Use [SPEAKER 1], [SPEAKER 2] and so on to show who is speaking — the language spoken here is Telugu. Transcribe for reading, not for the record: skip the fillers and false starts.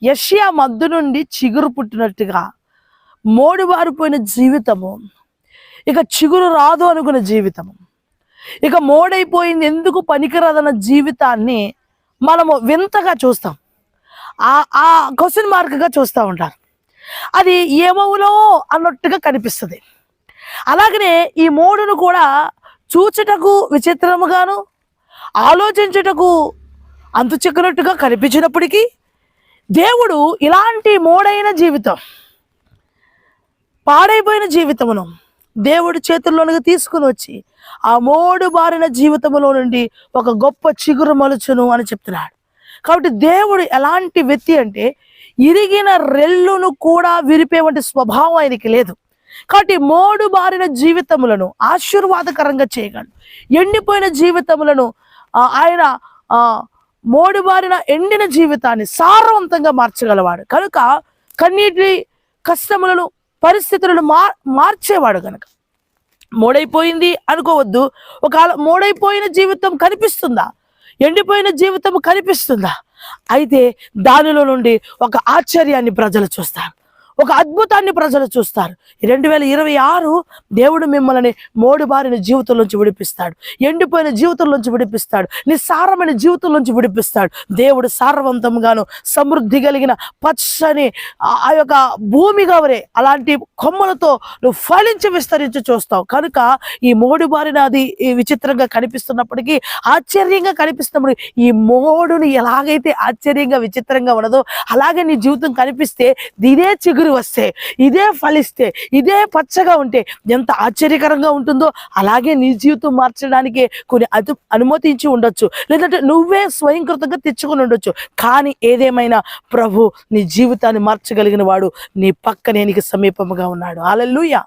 [SPEAKER 1] యెషయా మద్దు నుండి చిగురు పుట్టినట్టుగా మోడుబారిపోయిన జీవితము, ఇక చిగురు రాదు అనుకున్న జీవితము, ఇక మోడైపోయింది ఎందుకు పనికిరాదన్న జీవితాన్ని మనము వింతగా చూస్తాం. ఆ క్వశ్చన్ మార్క్గా చూస్తూ ఉంటారు. అది ఏమవులో అన్నట్టుగా కనిపిస్తుంది. అలాగనే ఈ మోడును కూడా చూచుటకు విచిత్రముగాను, ఆలోచించుటకు అంతు చిక్కనట్టుగా కనిపించినప్పటికీ దేవుడు ఇలాంటి మోడైన జీవితం, పాడైపోయిన జీవితమును దేవుడి చేతుల్లోనికి తీసుకుని వచ్చి ఆ మోడు బారిన జీవితంలో నుండి ఒక గొప్ప చిగురు మలుచును అని చెప్తున్నాడు. కాబట్టి దేవుడు ఎలాంటి వ్యక్తి అంటే ఇరిగిన రెల్లును కూడా విరిపే వంటి స్వభావం ఆయనకి లేదు. కాబట్టి మోడు బారిన జీవితములను ఆశీర్వాదకరంగా చేయగలడు. ఎండిపోయిన జీవితములను ఆయన మోడు బారిన ఎండిన జీవితాన్ని సారవంతంగా మార్చగలవాడు. కనుక కన్నీటి కష్టములను పరిస్థితులను మార్చేవాడు. కనుక మోడైపోయింది అనుకోవద్దు. ఒకవేళ మోడైపోయిన జీవితం కనిపిస్తుందా, ఎండిపోయిన జీవితం కనిపిస్తుందా, అయితే దానిలో నుండి ఒక ఆశ్చర్యాన్ని ప్రజలు చూస్తారు, ఒక అద్భుతాన్ని ప్రజలు చూస్తారు. 2026 దేవుడు మిమ్మల్ని మోడుబారిన జీవితంలోంచి విడిపిస్తాడు, ఎండిపోయిన జీవితంలోంచి విడిపిస్తాడు, నిస్సారమైన జీవితంలోంచి విడిపిస్తాడు. దేవుడు సారవంతంగాను సమృద్ధి కలిగిన పచ్చని ఆ యొక్క భూమిగా వరే అలాంటి కొమ్మలతో నువ్వు ఫలించి విస్తరించి చూస్తావు. కనుక ఈ మోడుబారిన అది విచిత్రంగా కనిపిస్తున్నప్పటికీ, ఆశ్చర్యంగా కనిపిస్తున్నప్పుడు, ఈ మోడుని ఎలాగైతే ఆశ్చర్యంగా విచిత్రంగా ఉన్నదో అలాగే నీ జీవితం కనిపిస్తే, ఇదే చిగురు వస్తే, ఇదే ఫలిస్తే, ఇదే పచ్చగా ఉంటే ఎంత ఆశ్చర్యకరంగా ఉంటుందో అలాగే నీ జీవితం మార్చడానికి కొన్ని అనుమతించి ఉండొచ్చు, లేదంటే నువ్వే స్వయంకృతంగా తెచ్చుకొని ఉండొచ్చు. కానీ ఏదేమైనా ప్రభు నీ జీవితాన్ని మార్చగలిగిన వాడు నీ పక్కనే నీకు సమీపముగా ఉన్నాడు. హల్లెలూయా.